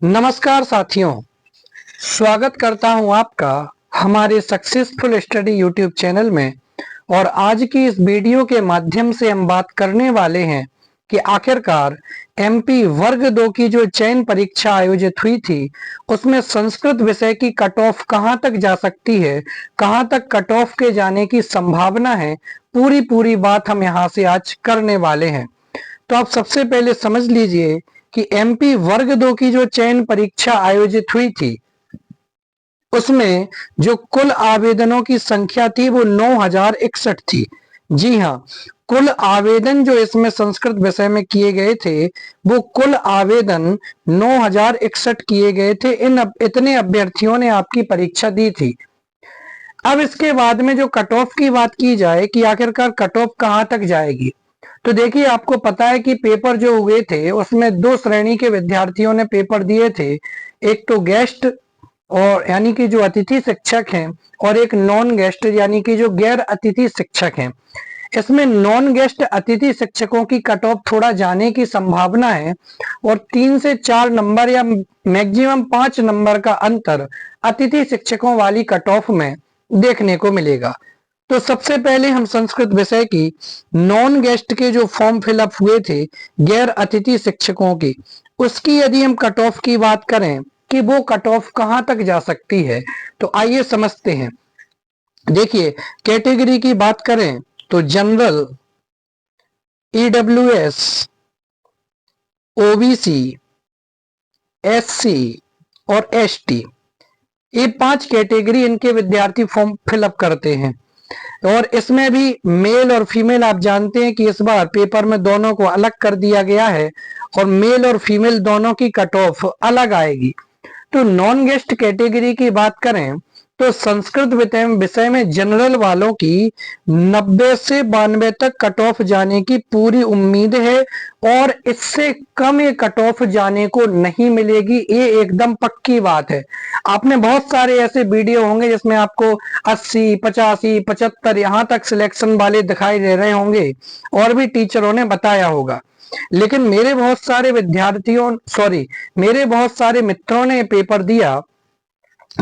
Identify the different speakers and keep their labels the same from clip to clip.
Speaker 1: नमस्कार साथियों, स्वागत करता हूं आपका हमारे सक्सेसफुल स्टडी यूट्यूब चैनल में। और आज की इस वीडियो के माध्यम से हम बात करने वाले हैं कि आखिरकार एमपी वर्ग 2 की जो चयन परीक्षा आयोजित हुई थी उसमें संस्कृत विषय की कट ऑफ कहां तक जा सकती है, कहां तक कट ऑफ के जाने की संभावना है। पूरी बात हम यहां से आज करने वाले हैं। तो आप सबसे पहले समझ लीजिए कि एमपी वर्ग 2 की जो चयन परीक्षा आयोजित हुई थी उसमें जो कुल आवेदनों की संख्या थी वो 9061 थी। जी हाँ, कुल आवेदन जो इसमें संस्कृत विषय में किए गए थे वो कुल आवेदन 9061 किए गए थे। इतने अभ्यर्थियों ने आपकी परीक्षा दी थी। अब इसके बाद में जो कट ऑफ की बात की जाए कि आखिरकार कट ऑफ कहां तक जाएगी, तो देखिए आपको पता है कि पेपर जो हुए थे उसमें दो श्रेणी के विद्यार्थियों ने पेपर दिए थे। एक तो गेस्ट और यानी कि जो अतिथि शिक्षक हैं, और एक नॉन गेस्ट यानी कि जो गैर अतिथि शिक्षक हैं। इसमें नॉन गेस्ट अतिथि शिक्षकों की कट ऑफ थोड़ा जाने की संभावना है और 3 से 4 नंबर या मैक्सिमम 5 नंबर का अंतर अतिथि शिक्षकों वाली कट ऑफ में देखने को मिलेगा। तो सबसे पहले हम संस्कृत विषय की नॉन गेस्ट के जो फॉर्म फिलअप हुए थे गैर अतिथि शिक्षकों की, उसकी यदि हम कट ऑफ की बात करें कि वो कट ऑफ कहां तक जा सकती है, तो आइए समझते हैं। देखिए, कैटेगरी की बात करें तो जनरल, ईडब्ल्यूएस, ओबीसी, एससी और एसटी, ये 5 कैटेगरी इनके विद्यार्थी फॉर्म फिलअप करते हैं। और इसमें भी मेल और फीमेल, आप जानते हैं कि इस बार पेपर में दोनों को अलग कर दिया गया है और मेल और फीमेल दोनों की कट ऑफ अलग आएगी। तो नॉन गेस्ट कैटेगरी की बात करें तो संस्कृत विषय में जनरल वालों की 90 से 92 तक कट ऑफ जाने की पूरी उम्मीद है और इससे कम ये कट ऑफ जाने को नहीं मिलेगी, ये एकदम पक्की बात है। आपने बहुत सारे ऐसे वीडियो होंगे जिसमें आपको 80, 85, 75 यहाँ तक सिलेक्शन वाले दिखाई दे रहे होंगे और भी टीचरों ने बताया होगा। लेकिन मेरे बहुत सारे मित्रों ने पेपर दिया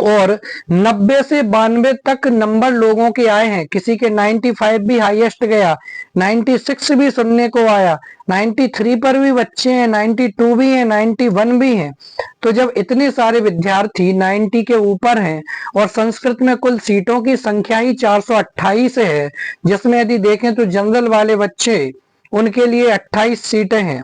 Speaker 1: और 90 से 92 तक नंबर लोगों के आए हैं। किसी के 95 भी हाईएस्ट गया, 96 भी सुनने को आया, 93 पर भी बच्चे हैं, 92 भी हैं, 91 भी हैं। तो जब इतने सारे विद्यार्थी 90 के ऊपर हैं और संस्कृत में कुल सीटों की संख्या ही 428 है, जिसमें यदि देखें तो जनरल वाले बच्चे उनके लिए 28 सीटें हैं,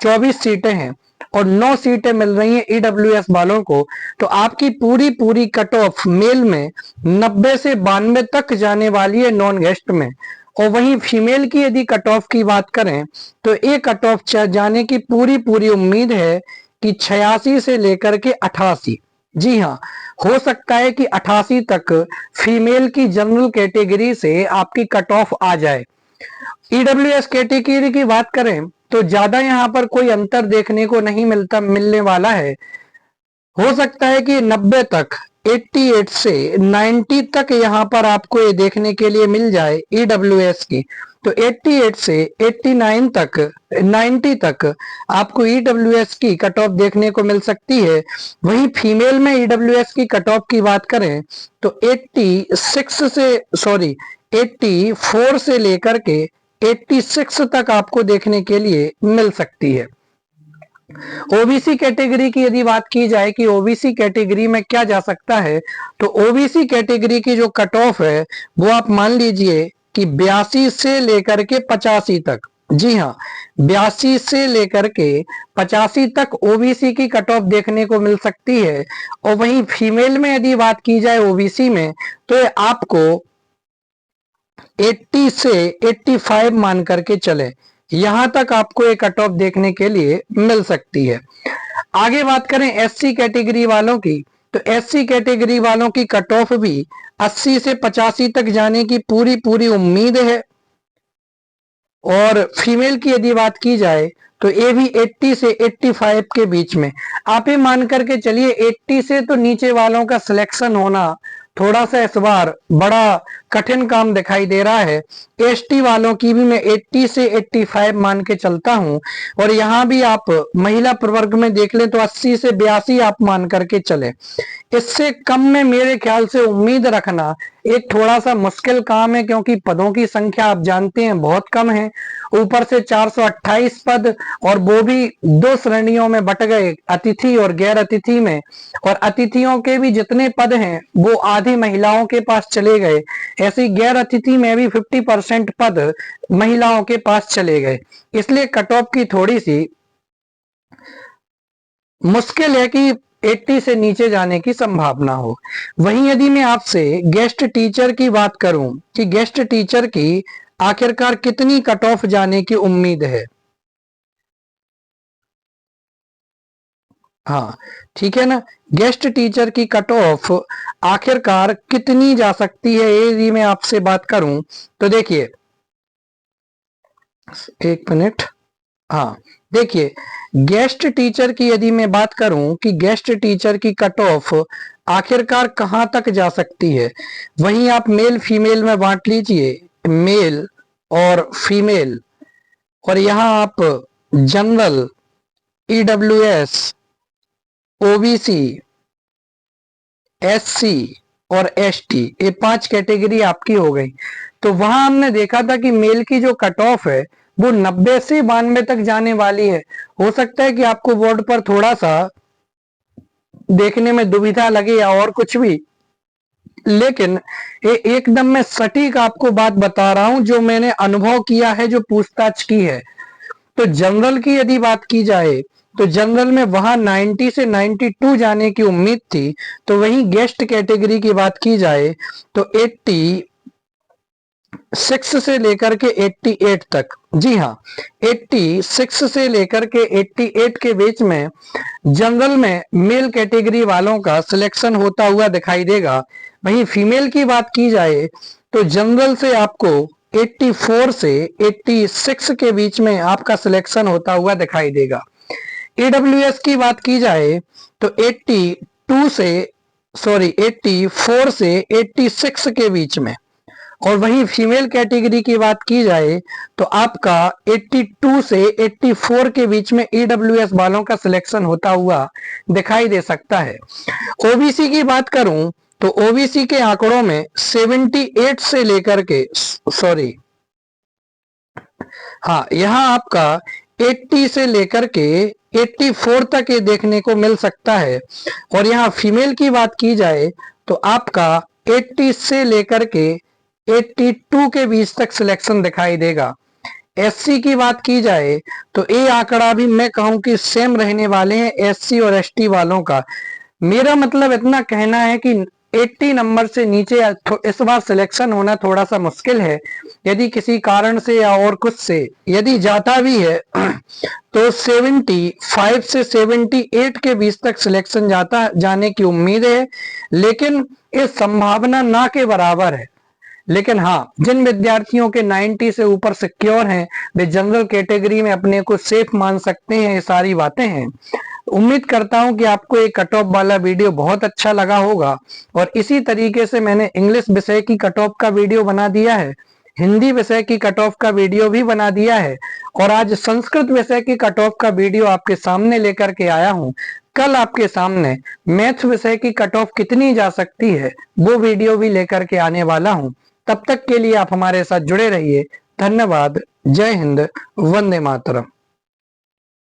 Speaker 1: 24 सीटें हैं और 9 सीटें मिल रही हैं ईडब्ल्यूएस वालों को। तो आपकी पूरी कट ऑफ मेल में 90 से 92 तक जाने वाली है नॉन गेस्ट में। और वहीं फीमेल की यदि कट ऑफ की बात करें तो एक कट ऑफ जाने की पूरी उम्मीद है कि 86 से लेकर के 88। जी हाँ, हो सकता है कि 88 तक फीमेल की जनरल कैटेगरी से आपकी कट ऑफ आ जाए। ईडब्ल्यूएस कैटेगरी की बात करें तो ज्यादा यहाँ पर कोई अंतर देखने को नहीं मिलने वाला है। हो सकता है कि 90 तक, 88 से 90 तक यहाँ पर आपको ये देखने के लिए मिल जाए ईडब्ल्यूएस की। तो 88 से 89 तक, 90 तक आपको ईडब्ल्यूएस की कट ऑफ देखने को मिल सकती है। वहीं फीमेल में ईडब्ल्यूएस की कट ऑफ की बात करें तो 84 से लेकर के 86 तक आपको देखने के लिए मिल सकती है। ओबीसी कैटेगरी की यदि बात की जाए कि ओबीसी कैटेगरी में क्या जा सकता है, तो ओबीसी कैटेगरी की जो कट ऑफ है वो आप मान लीजिए कि 82 से लेकर के 85 तक। जी हाँ, 82 से लेकर के 85 तक ओबीसी की कट ऑफ देखने को मिल सकती है। और वहीं फीमेल में यदि बात की जाए ओबीसी में तो आपको 80 से 85 मान करके चले, यहां तक आपको एक कट ऑफ देखने के लिए मिल सकती है। आगे बात करें एससी कैटेगरी वालों की, तो एससी कैटेगरी वालों की कट ऑफ भी 80 से 85 तक जाने की पूरी उम्मीद है। और फीमेल की यदि बात की जाए तो ये भी 80 से 85 के बीच में। आप ये मान करके चलिए 80 से तो नीचे वालों का सिलेक्शन होना थोड़ा सा इस बार बड़ा कठिन काम दिखाई दे रहा है। एसटी वालों की भी मैं 80 से 85 मान के चलता हूं, और यहाँ भी आप महिला प्रवर्ग में देख लें तो 80 से 82 आप मान करके चले। इससे कम में मेरे ख्याल से उम्मीद रखना एक थोड़ा सा मुश्किल काम है, क्योंकि पदों की संख्या आप जानते हैं बहुत कम है। ऊपर से 428 पद, और वो भी दो श्रेणियों में बट गए, अतिथि और गैर अतिथि में। और अतिथियों के भी जितने पद हैं वो आधी महिलाओं के पास चले गए। ऐसे गैर अतिथि में भी 50% पद महिलाओं के पास चले गए। इसलिए कट ऑफ की थोड़ी सी मुश्किल है कि 80 से नीचे जाने की संभावना हो। वहीं यदि मैं आपसे गेस्ट टीचर की बात करूं कि गेस्ट टीचर की आखिरकार कितनी कट ऑफ जाने की उम्मीद है। हाँ ठीक है ना, गेस्ट टीचर की कट ऑफ आखिरकार कितनी जा सकती है, यदि मैं आपसे बात करूं तो देखिए, एक मिनट। हाँ देखिए, गेस्ट टीचर की यदि मैं बात करूं कि गेस्ट टीचर की कट ऑफ आखिरकार कहां तक जा सकती है, वहीं आप मेल फीमेल में बांट लीजिए, मेल और फीमेल। और यहां आप जनरल, ईडब्ल्यूएस, ओबीसी, एससी और एसटी, ये 5 कैटेगरी आपकी हो गई। तो वहां हमने देखा था कि मेल की जो कट ऑफ है वो 90 से 92 तक जाने वाली है। हो सकता है कि आपको बोर्ड पर थोड़ा सा देखने में दुविधा लगे या और कुछ भी, लेकिन ये एकदम मैं सटीक आपको बात बता रहा हूं जो मैंने अनुभव किया है, जो पूछताछ की है। तो जनरल की यदि बात की जाए तो जनरल में वहां 90 से 92 जाने की उम्मीद थी। तो वहीं गेस्ट कैटेगरी की बात की जाए तो 86 से लेकर के 88 तक, जी हाँ 86 से लेकर के 88 के बीच में जनरल में मेल कैटेगरी वालों का सिलेक्शन होता हुआ दिखाई देगा। वहीं फीमेल की बात की जाए तो जनरल से आपको 84 से 86 के बीच में आपका सिलेक्शन होता हुआ दिखाई देगा। ईडब्ल्यूएस की बात की जाए तो 84 से 86 के बीच में, और वहीं फीमेल कैटेगरी की बात की जाए तो आपका 82 से 84 के बीच में ईडब्ल्यूएस वालों का सिलेक्शन होता हुआ दिखाई दे सकता है। ओबीसी की बात करूं तो ओबीसी के आंकड़ों में 78 से लेकर के हाँ यहाँ आपका 80 से लेकर के 84 तक ये देखने को मिल सकता है। और यहाँ फीमेल की बात की जाए तो आपका 80 से लेकर के 82 के बीच तक सिलेक्शन दिखाई देगा। एससी की बात की जाए तो ये आंकड़ा भी मैं कहूं कि सेम रहने वाले हैं एससी और एसटी वालों का। मेरा मतलब इतना कहना है कि 80 नंबर से नीचे इस बार सिलेक्शन होना थोड़ा सा मुश्किल है। यदि किसी कारण से या और कुछ से यदि जाता भी है तो 75 से 78 के बीच तक सिलेक्शन जाने की उम्मीद है, लेकिन ये संभावना ना के बराबर है। लेकिन हाँ, जिन विद्यार्थियों के 90 से ऊपर सिक्योर हैं वे जनरल कैटेगरी में अपने को सेफ मान सकते हैं। ये सारी बातें हैं। उम्मीद करता हूं कि आपको एक कट ऑफ वाला वीडियो बहुत अच्छा लगा होगा, और इसी तरीके से मैंने इंग्लिश विषय की कट ऑफ का वीडियो बना दिया है, हिंदी विषय की कट ऑफ का वीडियो भी बना दिया है, और आज संस्कृत विषय की कट ऑफ का वीडियो आपके सामने लेकर के आया हूं। कल आपके सामने मैथ्स विषय की कट ऑफ कितनी जा सकती है वो वीडियो भी लेकर के आने वाला हूं। तब तक के लिए आप हमारे साथ जुड़े रहिए। धन्यवाद। जय हिंद। वंदे मातरम।